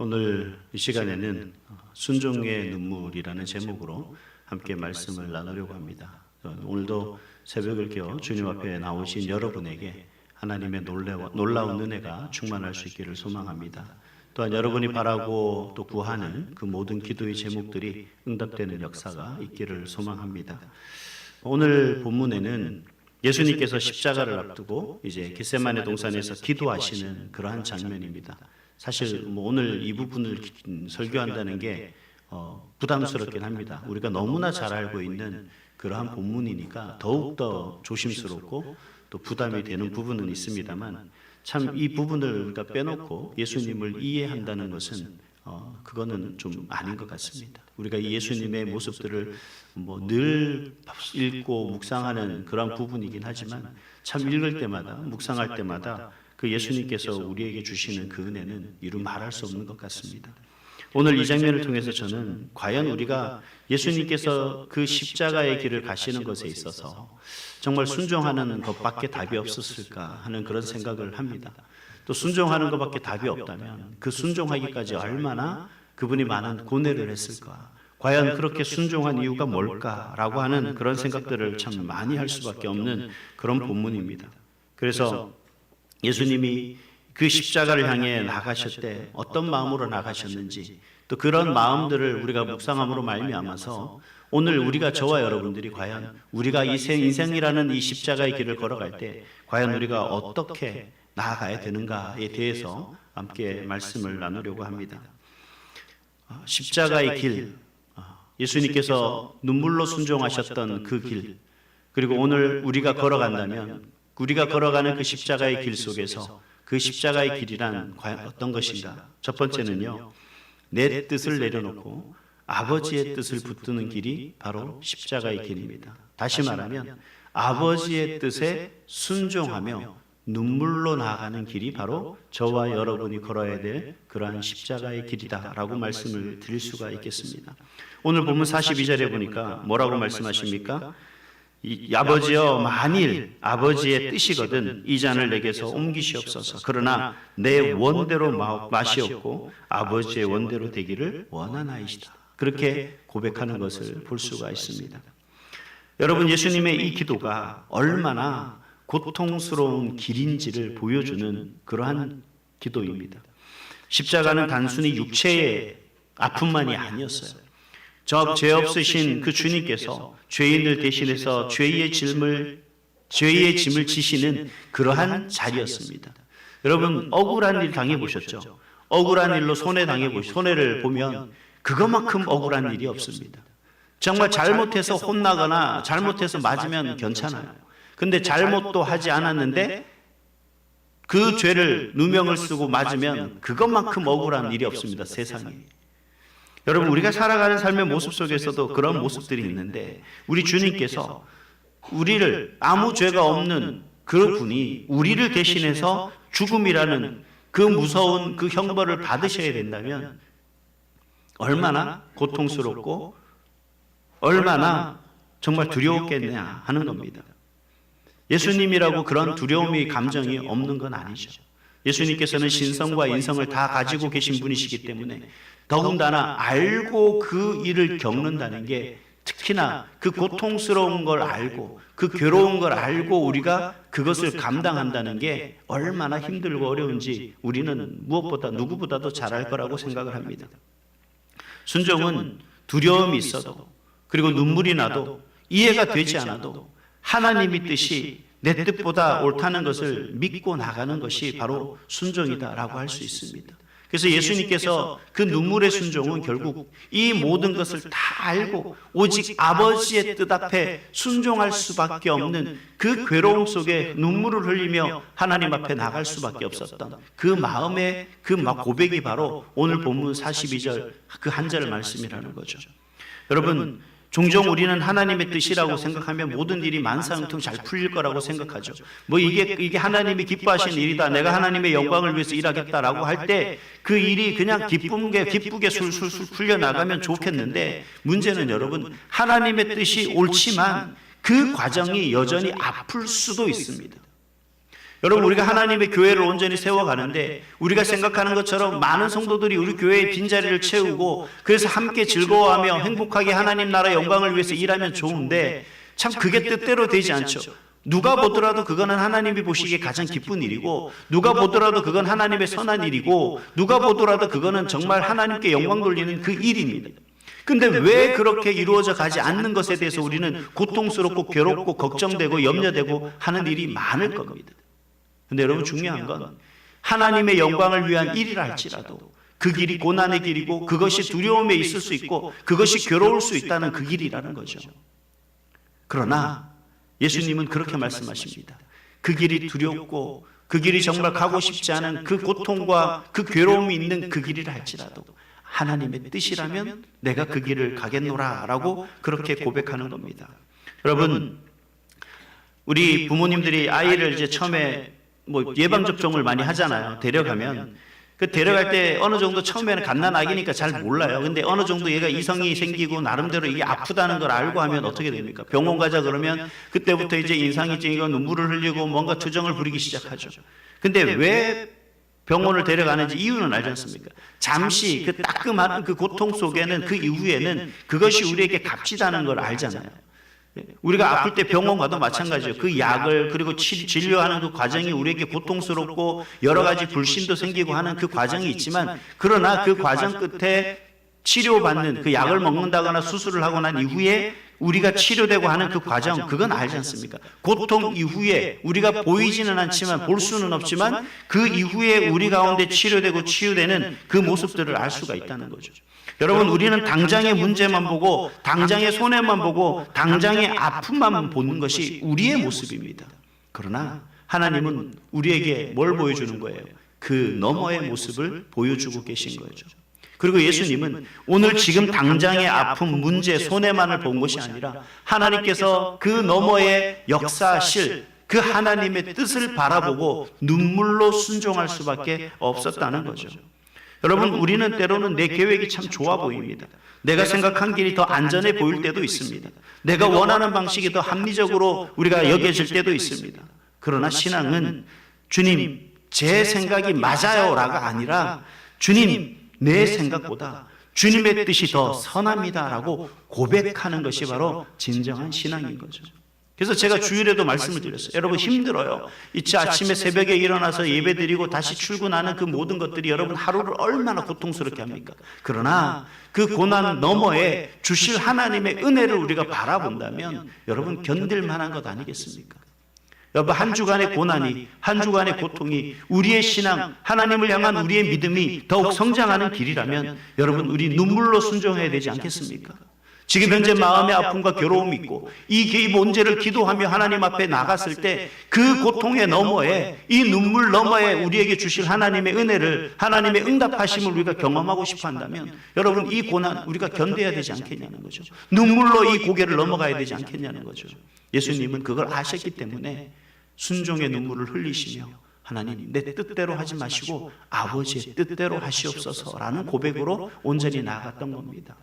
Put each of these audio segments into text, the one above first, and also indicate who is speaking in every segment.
Speaker 1: 오늘 이 시간에는 순종의 눈물이라는 제목으로 함께 말씀을 나누려고 합니다. 오늘도 새벽을 깨어 주님 앞에 나오신 여러분에게 하나님의 놀라운 은혜가 충만할 수 있기를 소망합니다. 또한 여러분이 바라고 또 구하는 그 모든 기도의 제목들이 응답되는 역사가 있기를 소망합니다. 오늘 본문에는 예수님께서 십자가를 앞두고 이제 겟세마네 동산에서 기도하시는 그러한 장면입니다. 사실 오늘 이 부분을 설교한다는 게 부담스럽긴 합니다. 우리가 너무나 잘 알고 있는 그러한 본문이니까 더욱더 조심스럽고 또 부담이 되는 부분은 있습니다만 참 이 부분을 우리가 빼놓고 예수님을 이해한다는 것은 그거는 좀 아닌 것 같습니다. 우리가 이 예수님의 모습들을 늘 읽고 묵상하는 그런 부분이긴 하지만 참 읽을 때마다 묵상할 때마다 그 예수님께서 우리에게 주시는 그 은혜는 이루 말할 수 없는 것 같습니다. 오늘 이 장면을 통해서 저는 과연 우리가 예수님께서 그 십자가의 길을 가시는 것에 있어서 정말 순종하는 것밖에 답이 없었을까 하는 그런 생각을 합니다. 또 순종하는 것밖에 답이 없다면 그 순종하기까지 얼마나 그분이 많은 고뇌를 했을까? 과연 그렇게 순종한 이유가 뭘까라고 하는 그런 생각들을 참 많이 할 수밖에 없는 그런 본문입니다. 그래서 예수님이 그 십자가를 향해 나가실 때 어떤 마음으로 나가셨는지 또 그런 마음들을 우리가 묵상함으로 말미암아서 오늘 우리가 저와 여러분들이 과연 우리가 인생이라는 이 십자가의 길을 걸어갈 때 과연 우리가 어떻게 나아가야 되는가에 대해서 함께 말씀을 나누려고 합니다. 십자가의 길, 예수님께서 눈물로 순종하셨던 그 길, 그리고 오늘 우리가 걸어간다면 우리가 걸어가는 그 십자가의 길 속에서 그 십자가의 길이란 과연 어떤 것인가? 첫 번째는요, 내 뜻을 내려놓고 아버지의 뜻을 붙드는 길이 바로 십자가의 길입니다. 다시 말하면 아버지의 뜻에 순종하며 눈물로 나아가는 길이 바로 저와 여러분이 걸어야 될 그러한 십자가의 길이다라고 말씀을 드릴 수가 있겠습니다. 오늘 본문 42절에 보니까 뭐라고 말씀하십니까? 아버지여, 만일 아버지의 뜻이거든 이 잔을 내게서 옮기시옵소서. 그러나 내 원대로 마시옵고 아버지의 원대로 되기를 원하나이시다. 그렇게 고백하는 것을 볼 수가 있습니다. 여러분, 예수님의 이 기도가 얼마나 고통스러운 길인지를 보여주는 그러한 기도입니다. 십자가는 단순히 육체의 아픔만이 아니었어요. 죄 없으신 그 주님께서 죄인을 대신해서 죄의 짐을 지시는 그러한 자리였습니다. 여러분, 억울한 일 당해보셨죠? 억울한 일로 손해를 보면 그것만큼 억울한 일이 없습니다. 정말 잘못해서 혼나거나 잘못해서 맞으면 괜찮아요. 근데 잘못도 하지 않았는데 그 죄를 누명을 쓰고 맞으면 그것만큼 억울한 일이 없습니다, 세상에. 여러분, 우리가 살아가는 삶의 모습 속에서도 그런 모습들이 있는데 우리 주님께서 우리를 아무 죄가 없는 그 분이 우리를 대신해서 죽음이라는 그 무서운 그 형벌을 받으셔야 된다면 얼마나 고통스럽고 얼마나 정말 두려웠겠냐 하는 겁니다. 예수님이라고 그런 두려움의 감정이 없는 건 아니죠. 예수님께서는 신성과 인성을 다 가지고 계신 분이시기 때문에 더군다나 알고 그 일을 겪는다는 게, 특히나 그 고통스러운 걸 알고 그 괴로운 걸 알고 우리가 그것을 감당한다는 게 얼마나 힘들고 어려운지 우리는 무엇보다 누구보다도 잘 알 거라고 생각을 합니다. 순종은 두려움이 있어도 그리고 눈물이 나도 이해가 되지 않아도 하나님의 뜻이 내 뜻보다 옳다는 것을 믿고 나가는 것이 바로 순종이다라고 할 수 있습니다. 그래서 예수님께서 그 눈물의 순종은 결국 이 모든 것을 다 알고 오직 아버지의 뜻 앞에 순종할 수밖에 없는 그 괴로움 속에 눈물을 흘리며 하나님 앞에 나갈 수밖에 없었던 그 마음의 그 고백이 바로 오늘 본문 42절 그 한 절 말씀이라는 거죠. 여러분, 종종 우리는 하나님의 뜻이라고 생각하면 모든 일이 만사형통 잘 풀릴 거라고 생각하죠. 이게 하나님이 기뻐하시는 일이다, 내가 하나님의 영광을 위해서 일하겠다라고 할 때 그 일이 그냥 기쁘게 술술 풀려나가면 좋겠는데, 문제는 여러분, 하나님의 뜻이 옳지만 그 과정이 여전히 아플 수도 있습니다. 여러분, 우리가 하나님의 교회를 온전히 세워가는데 우리가 생각하는 것처럼 많은 성도들이 우리 교회의 빈자리를 채우고 그래서 함께 즐거워하며 행복하게 하나님 나라 영광을 위해서 일하면 좋은데 참 그게 뜻대로 되지 않죠. 누가 보더라도 그거는 하나님이 보시기에 가장 기쁜 일이고, 누가 보더라도 그건 하나님의 선한 일이고, 누가 보더라도 그거는 정말 하나님께 영광 돌리는 그 일입니다. 근데 왜 그렇게 이루어져 가지 않는 것에 대해서 우리는 고통스럽고 괴롭고 걱정되고 염려되고 하는 일이 많을 겁니다. 근데 여러분, 중요한 건 하나님의 영광을 위한 일이라 할지라도 그 길이 고난의 길이고 그것이 두려움에 있을 수 있고 그것이 괴로울 수 있다는 그 길이라는 거죠. 그러나 예수님은 그렇게 말씀하십니다. 그 길이 두렵고 그 길이 정말 가고 싶지 않은 그 고통과 그 괴로움이 있는 그 길이라 할지라도 하나님의 뜻이라면 내가 그 길을 가겠노라 라고 그렇게 고백하는 겁니다. 여러분, 우리 부모님들이 아이를 이제 처음에 예방접종을 많이 하잖아요. 데려가면 그 데려갈 때 어느 정도 처음에는 갓난아기니까 잘 몰라요. 근데 어느 정도 얘가 이성이 생기고 나름대로 이게 아프다는 걸 알고 하면 어떻게 됩니까? 병원 가자 그러면 그때부터 이제 인상이 찡이고 눈물을 흘리고 뭔가 투정을 부리기 시작하죠. 근데 왜 병원을 데려가는지 이유는 알지 않습니까? 잠시 그 따끔한 그 고통 속에는 그 이후에는 그것이 우리에게 값지다는 걸 알잖아요. 우리가 아플 때 병원 가도 마찬가지예요. 그 약을 그리고 진료하는 그 과정이 우리에게 고통스럽고 여러 가지 불신도 생기고 하는 그 과정이 있지만, 그러나 그 과정 끝에 치료받는 그 약을 먹는다거나 수술을 하고 난 이후에 우리가 치료되고 하는 그 과정, 그건 알지 않습니까? 고통 이후에 우리가 보이지는 않지만, 볼 수는 없지만 그 이후에 우리 가운데 치료되고 치유되는 그 모습들을 알 수가 있다는 거죠. 여러분, 우리는 당장의 문제만 보고 당장의 손해만 보고 당장의 아픔만 보는 것이 우리의 모습입니다. 그러나 하나님은 우리에게 뭘 보여주는 거예요? 그 너머의 모습을 보여주고 계신 거죠. 그리고 예수님은 오늘 지금 당장의 아픔, 문제, 손해만을 본 것이 아니라 하나님께서 그 너머의 역사하실 그 하나님의 뜻을 바라보고 눈물로 순종할 수밖에 없었다는 거죠. 여러분, 우리는 때로는 내 계획이 참 좋아 보입니다. 내가 생각한 길이 더 안전해 보일 때도 있습니다. 내가 원하는 방식이 더 합리적으로 우리가 여겨질 때도 있습니다. 그러나 신앙은 주님, 제 생각이 맞아요라가 아니라 주님, 내 생각보다 주님의 뜻이 더 선합니다라고 고백하는 것이 바로 진정한 신앙인 거죠. 그래서 제가 주일에도 말씀을 드렸어요. 여러분, 힘들어요. 이치 아침에 새벽에 일어나서 예배드리고 다시 출근하는 그 모든 것들이 여러분 하루를 얼마나 고통스럽게 합니까? 그러나 그 고난 너머에 주실 하나님의 은혜를 우리가 바라본다면 여러분, 견딜 만한 것 아니겠습니까? 여러분, 한 주간의 고난이, 한 주간의 고통이 우리의 신앙, 하나님을 향한 우리의 믿음이 더욱 성장하는 길이라면 여러분, 우리 눈물로 순종해야 되지 않겠습니까? 지금 현재 마음의 아픔과 괴로움이 있고 이 문제를 기도하며 하나님 앞에 나갔을 때 그 고통의 너머에, 이 눈물 너머에 우리에게 주실 하나님의 은혜를, 하나님의 응답하심을 우리가 경험하고 싶어 한다면 여러분, 이 고난 우리가 견뎌야 되지 않겠냐는 거죠. 눈물로 이 고개를 넘어가야 되지 않겠냐는 거죠. 예수님은 그걸 아셨기 때문에 순종의 눈물을 흘리시며 하나님, 내 뜻대로 하지 마시고 아버지의 뜻대로 하시옵소서라는 고백으로 온전히 나아갔던 겁니다.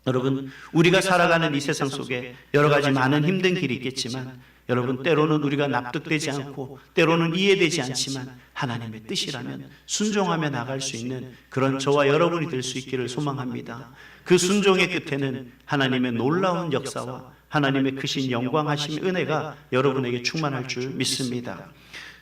Speaker 1: 여러분, 우리가 살아가는 이 세상 속에 여러 가지 많은 힘든 길이 있겠지만 여러분, 때로는 우리가 납득되지 않고 때로는 이해되지 않지만 하나님의 뜻이라면 순종하며 나갈 수 있는 그런 저와 여러분이 될 수 있기를 소망합니다. 그 순종의 끝에는 하나님의 놀라운 역사와 하나님의 크신 영광하심 은혜가 여러분에게 충만할 줄 믿습니다.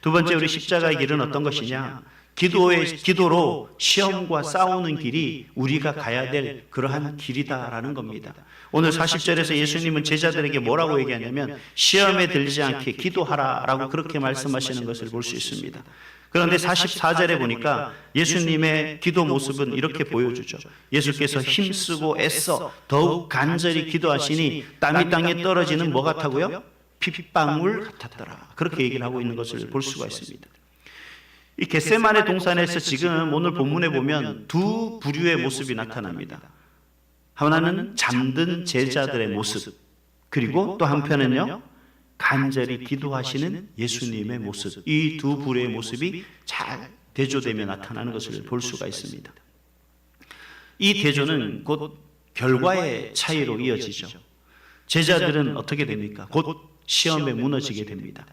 Speaker 1: 두 번째, 우리 십자가의 길은 어떤 것이냐? 기도로 시험과 싸우는 길이 우리가 가야 될 그러한 길이다라는 겁니다. 오늘 40절에서 예수님은 제자들에게 뭐라고 얘기하냐면 시험에 들지 않게 기도하라라고 그렇게 말씀하시는 것을 볼 수 있습니다. 그런데 44절에 보니까 예수님의 기도 모습은 이렇게 보여주죠. 예수께서 힘쓰고 애써 더욱 간절히 기도하시니 땀이 땅에 떨어지는 뭐 같다고요? 핏방울 같았더라. 그렇게 얘기를 하고 있는 것을 볼 수가 있습니다. 이 겟세마네 동산에서 지금 오늘 본문에 보면 두 부류의 모습이 나타납니다. 하나는 잠든 제자들의 모습, 그리고 또 한편은요, 간절히 기도하시는 예수님의 모습. 이 두 부류의 모습이 잘 대조되며 나타나는 것을 볼 수가 있습니다. 이 대조는 곧 결과의 차이로 이어지죠. 제자들은 어떻게 됩니까? 곧 시험에 무너지게 됩니다.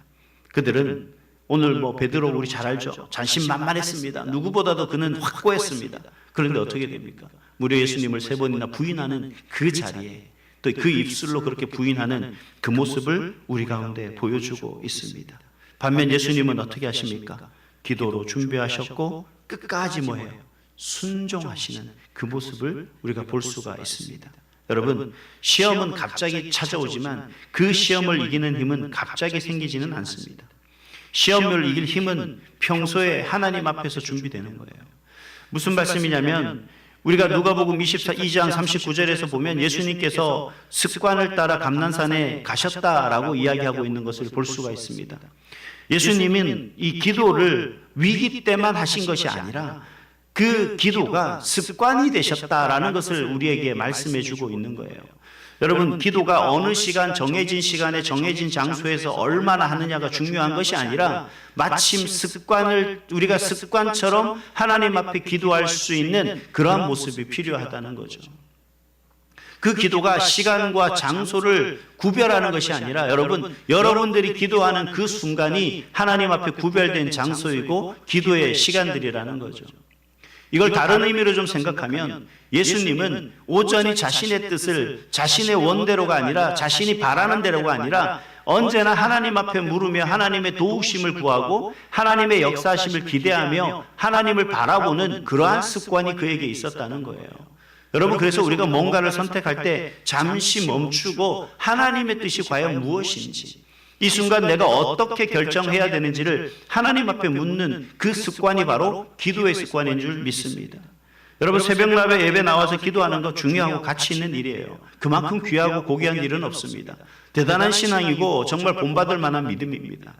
Speaker 1: 그들은 오늘 베드로 우리 잘 알죠. 자신만만했습니다. 누구보다도 그는 확고했습니다. 그런데 어떻게 됩니까? 무려 예수님을 3번이나 부인하는 그 자리에 또 그 입술로 그렇게 부인하는 그 모습을 우리 가운데 보여주고 있습니다. 반면 예수님은 어떻게 하십니까? 기도로 준비하셨고 끝까지 뭐예요? 순종하시는 그 모습을 우리가 볼 수가 있습니다. 여러분, 시험은 갑자기 찾아오지만 그 시험을 이기는 힘은 갑자기 생기지는 않습니다. 시험을 이길 힘은 평소에 하나님 앞에서 준비되는 거예요. 무슨 말씀이냐면 우리가 누가복음 22장 39절에서 보면 예수님께서 습관을 따라 감난산에 가셨다라고 이야기하고 있는 것을 볼 수가 있습니다. 예수님은 이 기도를 위기 때만 하신 것이 아니라 그 기도가 습관이 되셨다라는 것을 우리에게 말씀해 주고 있는 거예요. 여러분, 기도가 어느 시간 정해진 시간에 정해진 장소에서 얼마나 하느냐가 중요한 것이 아니라 마침 우리가 습관처럼 하나님 앞에 기도할 수 있는 그러한 모습이 필요하다는 거죠. 그 기도가 시간과 장소를 구별하는 것이 아니라 여러분들이 기도하는 그 순간이 하나님 앞에 구별된 장소이고 기도의 시간들이라는 거죠. 이걸 다른 의미로 좀 생각하면 예수님은 오전이 자신의 뜻을 자신의 원대로가 아니라 자신이 바라는 대로가 아니라 언제나 하나님 앞에 물으며 하나님의 도우심을 구하고 하나님의 역사하심을 기대하며 하나님을 바라보는 그러한 습관이 그에게 있었다는 거예요. 여러분, 그래서 우리가 뭔가를 선택할 때 잠시 멈추고 하나님의 뜻이 과연 무엇인지, 이 순간 내가 어떻게 결정해야 되는지를 하나님 앞에 묻는 그 습관이 바로 기도의 습관인 줄 믿습니다. 여러분, 새벽날에 예배 나와서 기도하는 거 중요하고 가치 있는 일이에요. 그만큼 귀하고 고귀한 일은 없습니다. 대단한 신앙이고 정말 본받을 만한 믿음입니다.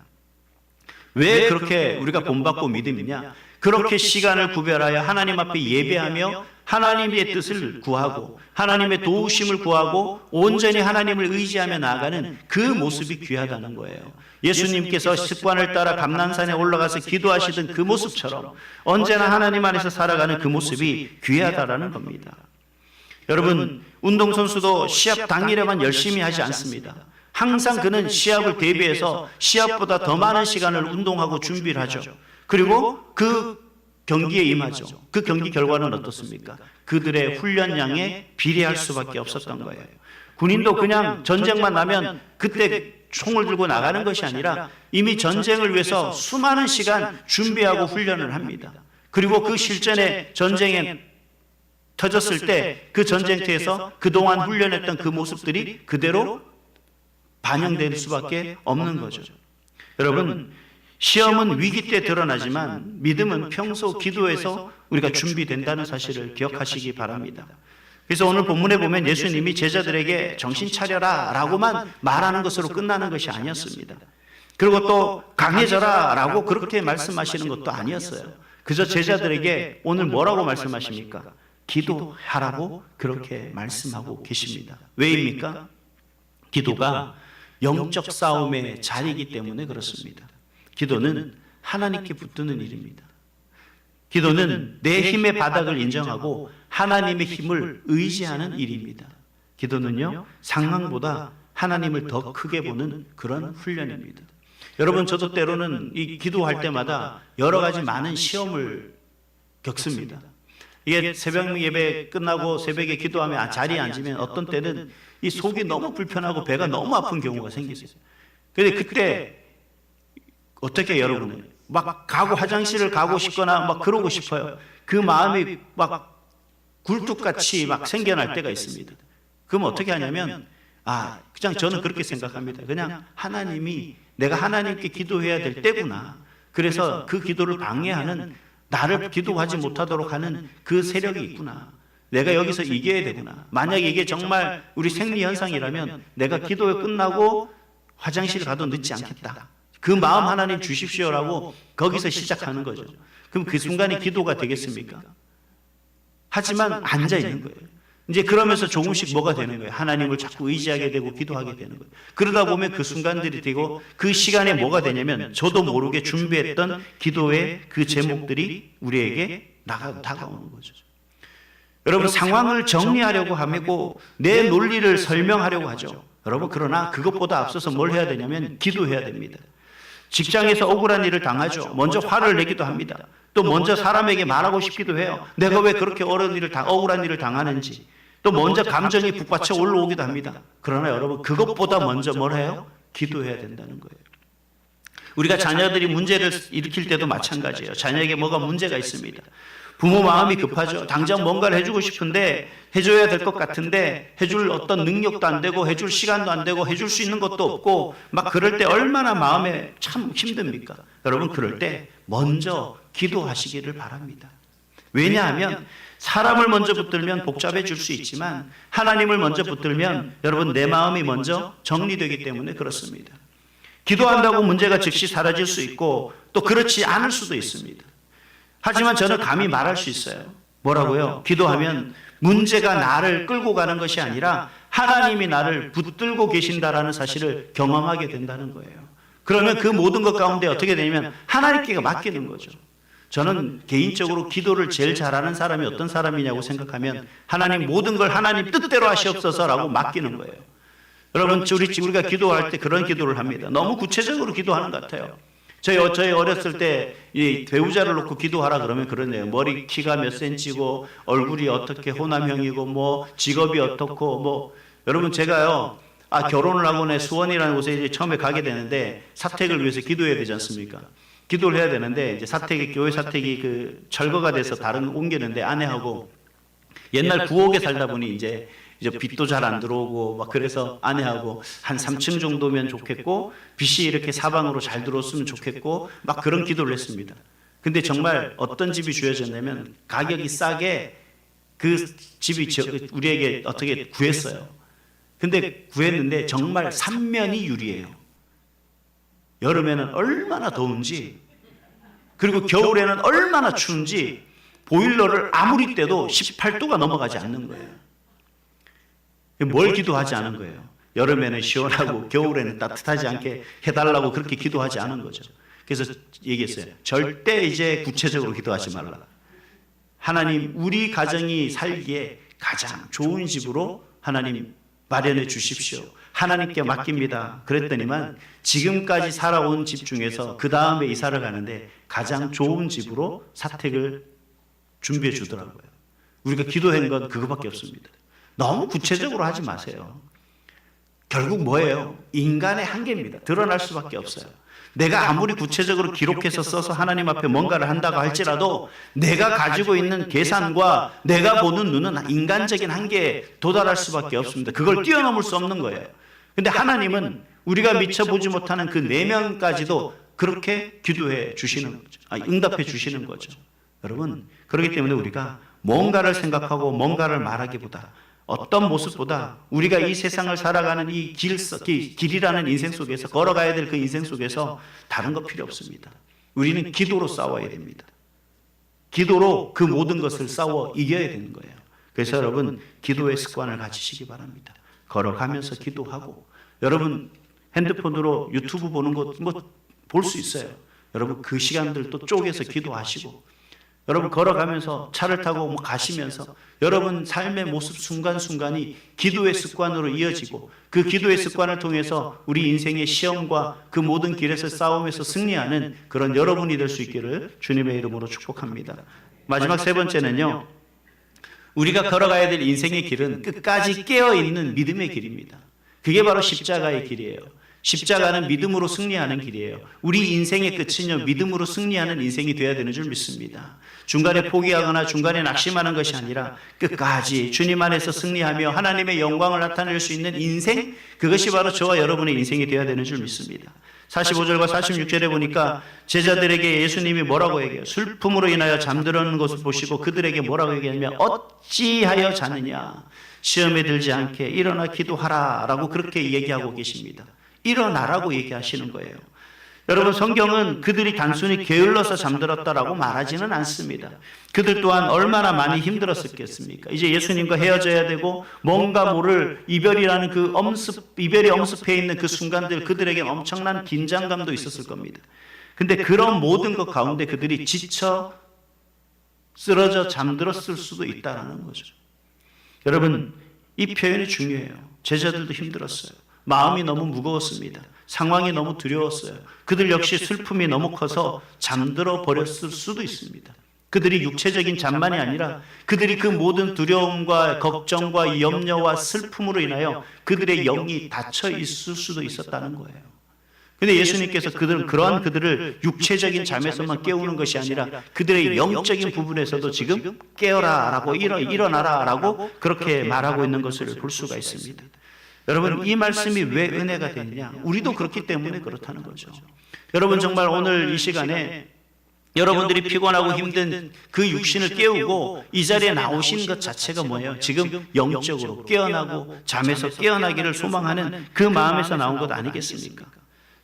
Speaker 1: 왜 그렇게 우리가 본받고 믿음이냐? 그렇게 시간을 구별하여 하나님 앞에 예배하며 하나님의 뜻을 구하고 하나님의 도우심을 구하고 온전히 하나님을 의지하며 나아가는 그 모습이 귀하다는 거예요. 예수님께서 습관을 따라 감난산에 올라가서 기도하시던 그 모습처럼 언제나 하나님 안에서 살아가는 그 모습이 귀하다라는 겁니다. 여러분, 운동선수도 시합 당일에만 열심히 하지 않습니다. 항상 그는 시합을 대비해서 시합보다 더 많은 시간을 운동하고 준비를 하죠. 그리고 그 경기에 임하죠. 그 경기 결과는 어떻습니까? 그들의 훈련량에 비례할 수밖에 없었던 거예요. 군인도 그냥 전쟁만 나면 그때 총을 들고 나가는 것이 아니라 이미 전쟁을 위해서 수많은 시간 준비하고 훈련을 합니다. 그리고 그 실전에 전쟁에 터졌을 때 그 전쟁터에서 그동안 훈련했던 그 모습들이 그대로 반영될 수밖에 없는 거죠. 여러분, 시험은 위기 때 드러나지만 믿음은 평소 기도에서 우리가 준비된다는 사실을 기억하시기 바랍니다. 그래서 오늘 본문에 보면 예수님이 제자들에게 정신 차려라 라고만 말하는 것으로 끝나는 것이 아니었습니다. 그리고 또 강해져라 라고 그렇게 말씀하시는 것도 아니었어요. 그저 제자들에게 오늘 뭐라고 말씀하십니까? 기도하라고 그렇게 말씀하고 계십니다. 왜입니까? 기도가 영적 싸움의 자리이기 때문에 그렇습니다. 기도는 하나님께 붙드는 일입니다. 기도는 내 힘의 바닥을 인정하고 하나님의 힘을 의지하는 일입니다. 기도는요, 상황보다 하나님을 더 크게 보는 그런 훈련입니다. 여러분, 저도 때로는 이 기도할 때마다 여러 가지 많은 시험을 겪습니다. 이게 새벽 예배 끝나고 새벽에 기도하며 자리에 앉으면 어떤 때는 이 속이 너무 불편하고 배가 너무 아픈 경우가 생기세요. 그런데 그때 어떻게 여러분은 막 화장실을 가고 싶거나 막 그러고 싶어요. 그 마음이 막 굴뚝같이 막 생겨날 때가 있습니다. 그럼 어떻게 하냐면 그냥 저는 그렇게 생각합니다. 그냥 하나님이 내가 하나님께 기도해야 될 때구나. 그래서 그 기도를 방해하는 나를 기도하지 못하도록 하는 그 세력이 있구나. 내가 여기서 이겨야 되구나. 만약에 이게 정말 우리 생리 현상이라면 내가 기도가 끝나고 화장실 가도 늦지 않겠다. 그 마음 하나님 주십시오라고 거기서 시작하는 거죠. 그럼 그 순간이 기도가 되겠습니까? 하지만 앉아 있는 거예요. 이제 그러면서 조금씩 뭐가 되는 거예요? 하나님을 자꾸 의지하게 되고 기도하게 되는 거예요. 그러다 보면 그 순간들이 되고 그 시간에 뭐가 되냐면 저도 모르게 준비했던 기도의 그 제목들이 우리에게 다가오는 거죠. 여러분, 상황을 정리하려고 하고 내 논리를 설명하려고 하죠. 여러분, 그러나 그것보다 앞서서 뭘 해야 되냐면 기도해야 됩니다. 직장에서 억울한 일을 당하죠. 먼저 화를 내기도 합니다. 또 먼저 사람에게 말하고 싶기도 해요. 내가 왜 그렇게 억울한 일을 당하는지. 또 먼저 감정이 북받쳐 올라오기도 합니다. 그러나 여러분, 그것보다 먼저 뭘 해요? 기도해야 된다는 거예요. 우리가 자녀들이 문제를 일으킬 때도 마찬가지예요. 자녀에게 뭐가 문제가 있습니다. 부모 마음이 급하죠. 당장 뭔가를 해주고 싶은데 해줘야 될 것 같은데 해줄 어떤 능력도 안 되고 해줄 시간도 안 되고 해줄 수 있는 것도 없고 막 그럴 때 얼마나 마음에 참 힘듭니까? 여러분, 그럴 때 먼저 기도하시기를 바랍니다. 왜냐하면 사람을 먼저 붙들면 복잡해질 수 있지만 하나님을 먼저 붙들면 여러분, 내 마음이 먼저 정리되기 때문에 그렇습니다. 기도한다고 문제가 즉시 사라질 수 있고 또 그렇지 않을 수도 있습니다. 하지만 저는 감히 말할 수 있어요. 뭐라고요? 기도하면 문제가 나를 끌고 가는 것이 아니라 하나님이 나를 붙들고 계신다라는 사실을 경험하게 된다는 거예요. 그러면 그 모든 것 가운데 어떻게 되냐면 하나님께 맡기는 거죠. 저는 개인적으로 기도를 제일 잘하는 사람이 어떤 사람이냐고 생각하면 하나님, 모든 걸 하나님 뜻대로 하시옵소서라고 맡기는 거예요. 여러분, 우리가 기도할 때 그런 기도를 합니다. 너무 구체적으로 기도하는 것 같아요. 저희 어렸을 때 이 배우자를 놓고 기도하라 그러면 그러네요. 머리 키가 몇 센치고 얼굴이 어떻게 호남형이고 뭐 직업이 어떻고 뭐. 여러분, 제가요 결혼을 하고 수원이라는 곳에 이제 처음에 가게 되는데 사택을 위해서 기도해야 되지 않습니까? 기도를 해야 되는데 이제 교회 사택이 그 철거가 돼서 다른 옮기는데 아내하고 옛날 구옥에 살다 보니 이제 빛도 잘 안 들어오고 막 그래서 아내하고 한 3층 정도면 좋겠고 빛이 이렇게 사방으로 잘 들어왔으면 좋겠고 막 그런 기도를 했습니다. 근데 정말 어떤 집이 주어졌냐면 가격이 싸게 그 집이 우리에게 어떻게 구했어요. 근데 구했는데 정말 3면이 유리예요. 여름에는 얼마나 더운지 그리고 겨울에는 얼마나 추운지 보일러를 아무리 떼도 18도가 넘어가지 않는 거예요. 뭘 기도하지 않은 거예요? 여름에는 시원하고 겨울에는 따뜻하지 않게 해달라고 그렇게 기도하지 않은 거죠. 그래서 얘기했어요. 절대 이제 구체적으로 기도하지 말라. 하나님, 우리 가정이 살기에 가장 좋은 집으로 하나님 마련해 주십시오. 하나님께 맡깁니다. 그랬더니만 지금까지 살아온 집 중에서 그 다음에 이사를 가는데 가장 좋은 집으로 사택을 준비해 주더라고요. 우리가 기도한 건 그거밖에 없습니다. 너무 구체적으로 하지 마세요. 결국 뭐예요? 인간의 한계입니다. 드러날 수밖에 없어요. 내가 아무리 구체적으로 기록해서 써서 하나님 앞에 뭔가를 한다고 할지라도 내가 가지고 있는 계산과 내가 보는 눈은 인간적인 한계에 도달할 수밖에 없습니다. 그걸 뛰어넘을 수 없는 거예요. 근데 하나님은 우리가 미처 보지 못하는 그 내면까지도 그렇게 기도해 주시는 거죠. 응답해 주시는 거죠. 여러분, 그렇기 때문에 우리가 뭔가를 생각하고 뭔가를 말하기보다 어떤 모습보다 우리가 이 세상을 살아가는 이 길이라는 인생 속에서 걸어가야 될 그 인생 속에서 다른 거 필요 없습니다. 우리는 기도로 싸워야 됩니다. 기도로 그 모든 것을 싸워 이겨야 되는 거예요. 그래서 여러분, 기도의 습관을 가지시기 바랍니다. 걸어가면서 기도하고, 여러분 핸드폰으로 유튜브 보는 것 볼 수 있어요. 여러분 그 시간들 또 쪼개서 기도하시고, 여러분 걸어가면서 차를 타고 가시면서 여러분 삶의 모습 순간순간이 기도의 습관으로 이어지고, 그 기도의 습관을 통해서 우리 인생의 시험과 그 모든 길에서 싸움에서 승리하는 그런 여러분이 될 수 있기를 주님의 이름으로 축복합니다. 마지막 세 번째는요, 우리가 걸어가야 될 인생의 길은 끝까지 깨어있는 믿음의 길입니다. 그게 바로 십자가의 길이에요. 십자가는 믿음으로 승리하는 길이에요. 우리 인생의 끝은요, 믿음으로 승리하는 인생이 되어야 되는 줄 믿습니다. 중간에 포기하거나 중간에 낙심하는 것이 아니라 끝까지 주님 안에서 승리하며 하나님의 영광을 나타낼 수 있는 인생, 그것이 바로 저와 여러분의 인생이 되어야 되는 줄 믿습니다. 45절과 46절에 보니까 제자들에게 예수님이 뭐라고 얘기해요? 슬픔으로 인하여 잠들었는 것을 보시고 그들에게 뭐라고 얘기하냐면 어찌하여 자느냐, 시험에 들지 않게 일어나 기도하라 라고 그렇게 얘기하고 계십니다. 일어나라고 얘기하시는 거예요. 여러분, 성경은 그들이 단순히 게을러서 잠들었다라고 말하지는 않습니다. 그들 또한 얼마나 많이 힘들었겠습니까? 이제 예수님과 헤어져야 되고 뭔가 모를 이별이라는 그 이별이 엄습해 있는 그 순간들, 그들에게 엄청난 긴장감도 있었을 겁니다. 근데 그런 모든 것 가운데 그들이 지쳐 쓰러져 잠들었을 수도 있다는 거죠. 여러분, 이 표현이 중요해요. 제자들도 힘들었어요. 마음이 너무 무거웠습니다. 상황이 너무 두려웠어요. 그들 역시 슬픔이 너무 커서 잠들어 버렸을 수도 있습니다. 그들이 육체적인 잠만이 아니라 그들이 그 모든 두려움과 걱정과 염려와 슬픔으로 인하여 그들의 영이 닫혀 있을 수도 있었다는 거예요. 근데 예수님께서 그러한 그들을 육체적인 잠에서만 깨우는 것이 아니라 그들의 영적인 부분에서도 지금 깨어라라고 일어나라라고 그렇게 말하고 있는 것을 볼 수가 있습니다. 여러분, 이 말씀이 왜 은혜가 되느냐? 우리도 그렇기 때문에 그렇다는 거죠. 여러분, 정말 오늘 이 시간에 여러분들이 피곤하고 힘든 그 육신을 깨우고 이 자리에 나오신 것 자체가 뭐예요? 지금 영적으로 깨어나고 잠에서 깨어나기를 소망하는 그 마음에서 나온 것 아니겠습니까?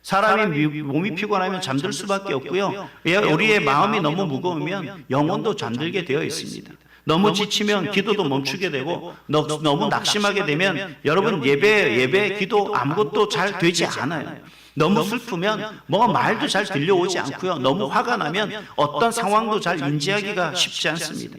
Speaker 1: 사람이 몸이 피곤하면 잠들 수밖에 없고요. 우리의 마음이 너무 무거우면 영혼도 잠들게 되어 있습니다. 너무 지치면 기도도 멈추게 되고 너무 낙심하게 되면 여러분 예배, 기도 아무것도 잘 되지 않아요. 너무 슬프면 말도 잘 들려오지 않고요. 너무 화가 나면 어떤 상황도 잘 인지하기가 쉽지 않습니다.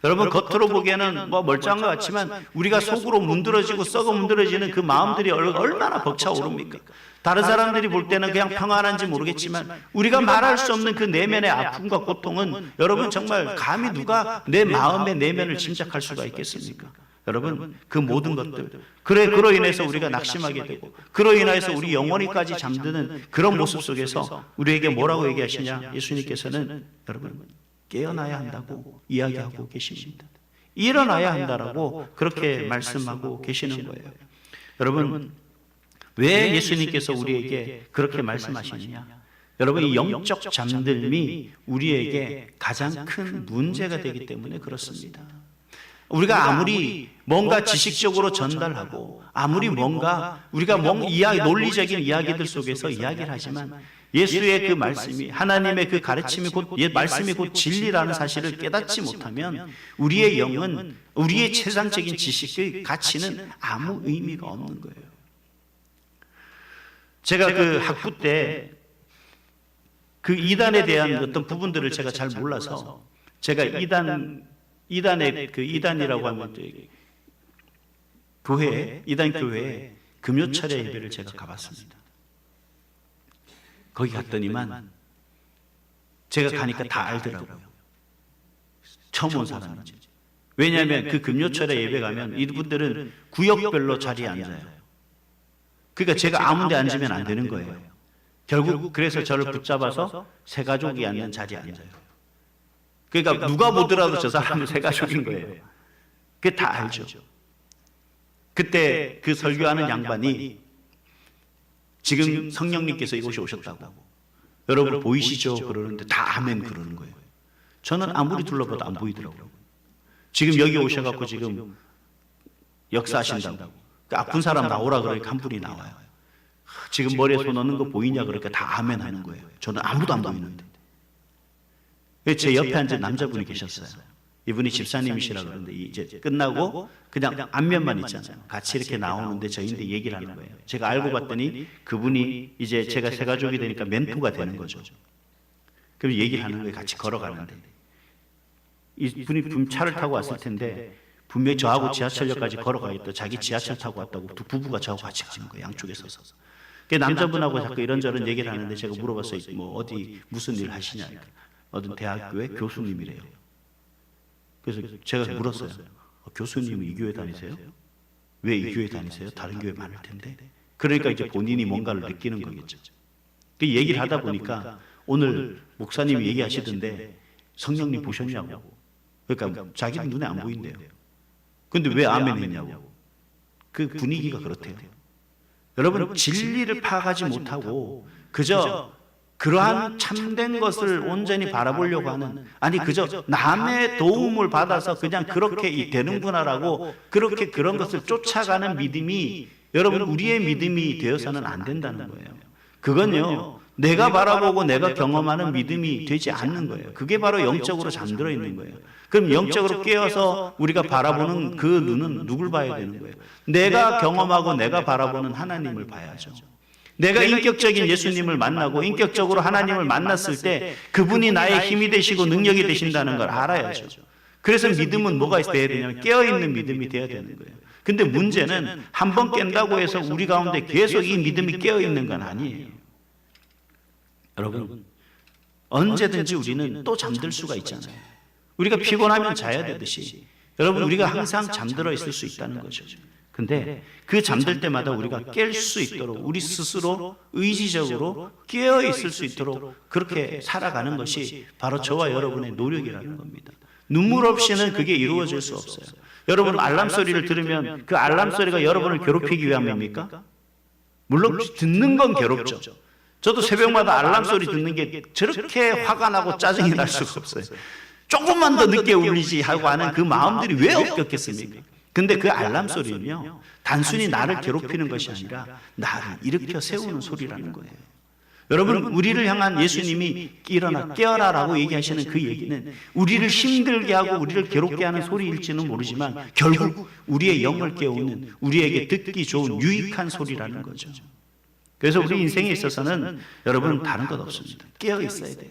Speaker 1: 여러분, 겉으로 보기에는 멀쩡한 것 같지만 우리가 속으로 문드러지고 썩어 문드러지는 그 마음들이 얼마나 벅차오릅니까? 다른 사람들이 볼 때는 그냥 평안한지 모르겠지만 우리가 말할 수 없는 그 내면의 아픔과 고통은 여러분 정말 감히 누가 내 마음의 내면을 짐작할 수가 있겠습니까? 여러분, 그 모든 것들 그로 인해서 우리가 낙심하게 되고 그로 인해서 우리 영혼이까지 잠드는 그런 모습 속에서 우리에게 뭐라고 얘기하시냐? 예수님께서는 여러분 깨어나야 한다고 이야기하고 계십니다. 일어나야 한다라고 그렇게 말씀하고 계시는 거예요. 여러분, 왜 예수님께서 우리에게 그렇게 말씀하시느냐? 여러분, 이 영적 잠들미 우리에게 가장 큰 문제가 되기 때문에 그렇습니다. 우리가 아무리 뭔가 지식적으로 전달하고 아무리 뭔가 우리가 논리적인 이야기들 속에서 이야기를 하지만 예수의 그 말씀이 하나님의 그 가르침이 말씀이 곧 진리라는 사실을 깨닫지 못하면 우리의 영은 우리의 세상적인 지식의 가치는 아무 의미가 없는 거예요. 제가 그 학부 때 그 이단에 대한 어떤 부분들을 제가 잘 몰라서 제가 이단의 그 이단이라고 하면 이단 교회에 금요철야 예배를 제가 가봤습니다. 거기 갔더니만 제가 가니까 다 알더라고요. 처음 온 사람인지. 왜냐하면 그 금요철야 예배 가면 이분들은 구역별로 자리에 앉아요. 그러니까 제가 아무 데 앉으면 안 되는 거예요. 결국 그래서 저를 붙잡아서 새 가족이 앉는 자리에 앉아요. 그러니까 누가 보더라도 저 사람은 새 가족인 거예요. 그게 다 알죠. 그때 그 설교하는 양반이 지금 성령님께서 이곳에 오셨다고 여러분 보이시죠? 그러는데 다 아멘 그러는 거예요. 저는 아무리 둘러봐도 안 보이더라고요. 지금 여기 오셔갖고 지금 역사하신다고 아픈 사람 나오라 그러니까 한 분이 나와요. 지금 머리에 손 넣는 거 보이냐 그러니까 다 아멘 하는 거예요. 저는 아무도 안 보이는데. 제 옆에 앉은 남자분이 계셨어요. 이분이 집사님이시라 그러는데 이제 끝나고 그냥 안면만 있잖아요. 같이 이렇게 나오는데 저희인데 얘기를 하는 거예요. 제가 알고 봤더니 그분이 이제 제가 새 가족이 되니까 멘토가 되는 거죠. 그럼 얘기를 하는 거예요. 같이 걸어가는데 이분이 차를 타고 왔을 텐데 분명히 저하고 지하철역까지 걸어가겠다. 자기 지하철 타고 왔다고 두 부부가 저하고 같이 가는 거예요. 양쪽에 서서. 그 남자분하고 자꾸 이런저런 얘기를 하는데 제가 물어봤어요. 어디 무슨 일 하시냐. 어떤 대학교의 교수님이래요. 그래서 제가 물었어요. 교수님이 이 교회 다니세요? 왜 이 교회 다니세요? 다른 교회 많을 텐데. 그러니까 이제 본인이 뭔가를 느끼는 거겠죠. 그 얘기를 하다 보니까 오늘 목사님이 얘기하시던데 성령님 보셨냐고. 그러니까 자기는 눈에 안 보인대요. 근데 왜 아멘 했냐고. 그 분위기가 그렇대요. 여러분, 진리를 파악하지 못하고 그저 그러한 참된 것을 온전히 바라보려고 하는, 아니 그저 남의 도움을 받아서 그냥 그렇게 되는구나라고 그렇게 그런 것을 쫓아가는 믿음이 여러분 우리의 믿음이 되어서는 안 된다는 거예요. 그건요 내가 바라보고 내가 경험하는 믿음이 되지 않는 거예요. 그게 바로 영적으로 잠들어 있는 거예요. 그럼 영적으로 깨어서 우리가 바라보는 그 눈은 누굴 봐야 되는 거예요? 내가 경험하고 내가 바라보는 하나님을 봐야죠. 내가 인격적인 예수님을 만나고 인격적으로 하나님을 만났을 때 그분이 나의 힘이 되시고 능력이 되신다는 걸 알아야죠. 그래서 믿음은 뭐가 있어야 되냐면 깨어있는 믿음이 되어야 되는 거예요. 근데 문제는 한 번 깬다고 해서 우리 가운데 계속 이 믿음이 깨어 있는 건 아니에요. 여러분, 언제든지 우리는 또 잠들 수가 있잖아요. 우리가 피곤하면 자야 되듯이 여러분, 우리가 항상 잠들어 있을 수 있다는 거죠. 근데 그 잠들 때마다 우리가 깰 수 있도록 우리 스스로 의지적으로 깨어 있을 수 있도록 그렇게 살아가는 것이 바로 저와 여러분의 노력이라는 겁니다. 눈물 없이는 그게 이루어질 수 없어요. 여러분, 알람 소리를 들으면 그 알람 소리가 여러분을 괴롭히기 위함입니까? 물론 듣는 건 괴롭죠. 저도 새벽마다 알람 소리 듣는 게 저렇게 화가 나고 짜증이 날 수가 없어요. 조금만 더 늦게 울리지 하고 하는 그 마음들이 왜 없겠습니까? 근데 그 알람 소리는요, 단순히 나를 괴롭히는 것이 아니라 나를 일으켜 세우는 소리라는 거예요. 여러분, 우리를 향한 예수님이 일어나 깨어라라고 얘기하시는 그 얘기는 우리를 힘들게 하고 우리를 괴롭게 하는 소리일지는 모르지만 결국 우리의 영을 깨우는, 우리에게 듣기 좋은 유익한 소리라는 거죠. 그래서 우리 인생에 있어서는 여러분, 다른 것 없습니다. 깨어 있어야 돼요.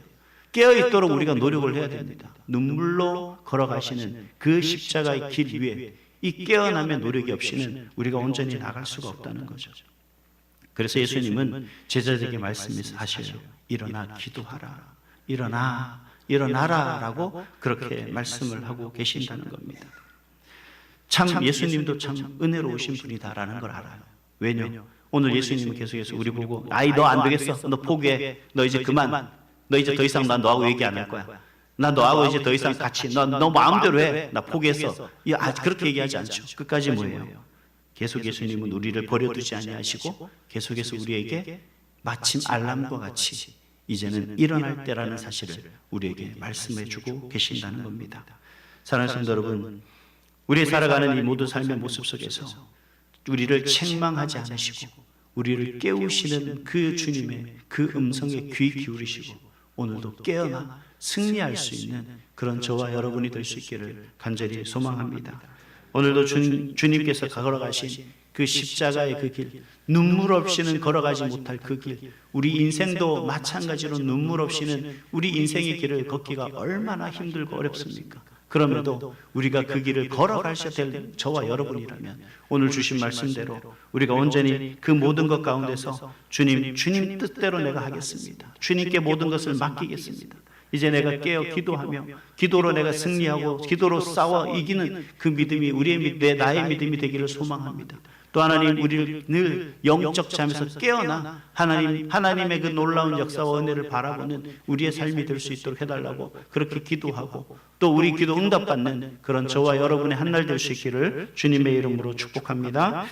Speaker 1: 깨어 있도록 우리가 노력을 해야 됩니다. 눈물로 걸어가시는 그 십자가의 길 위에 이 깨어남의 노력이 없이는 우리가 온전히 나갈 수가 없다는 거죠. 그래서 예수님은 제자들에게 말씀하셔요. 일어나 기도하라. 일어나라 라고 그렇게 말씀을 하고 계신다는 겁니다. 참 예수님도 참 은혜로우신 분이다라는 걸 알아요. 왜냐? 오늘 예수님은 계속해서 우리 보고 아이 너 안 되겠어. 너 포기해. 너 이제 그만. 너 이제 더 이상 난 너하고 얘기 안 할 거야. 나 너하고 이제 더 이상 같이 너 마음대로 해. 나 포기했어. 그렇게 얘기하지 않죠. 끝까지 뭐예요? 계속 예수님은 우리를 버려두지 아니하시고 계속해서 우리에게 마침 알람과 같이 이제는 일어날 때라는 사실을 우리에게 말씀해 주고 계신다는 겁니다. 사랑하는 성도 여러분, 우리 살아가는 이 모든 삶의 모습 속에서 우리를 책망하지 않으시고 우리를 깨우시는 그 주님의 그 음성에 귀 기울이시고 오늘도 깨어나 승리할 수 있는 그런 저와 여러분이 될 수 있기를 간절히 소망합니다. 오늘도 주님께서 걸어가신 그 십자가의 그 길, 눈물 없이는 걸어가지 못할 그 길, 우리 인생도 마찬가지로 눈물 없이는 우리 인생의 길을 걷기가 얼마나 힘들고 어렵습니까? 그럼에도 우리가 그 길을 걸어가셔야 될 저와 여러분이라면 오늘 주신 말씀대로 우리가 온전히 그 모든 것 가운데서 주님 뜻대로 내가 하겠습니다. 주님께 모든 것을 맡기겠습니다. 이제 내가 깨어 기도하며 기도로 내가 승리하고 기도로 싸워 이기는 그 믿음이 나의 믿음이 되기를 소망합니다. 또 하나님, 우리를 늘 영적 잠에서 깨어나 하나님의 그 놀라운 역사와 은혜를 바라보는 우리의 삶이 될 수 있도록 해달라고 그렇게 기도하고 또 우리 기도 응답받는 그런 저와 여러분의 한날 될 수 있기를 주님의 이름으로 축복합니다.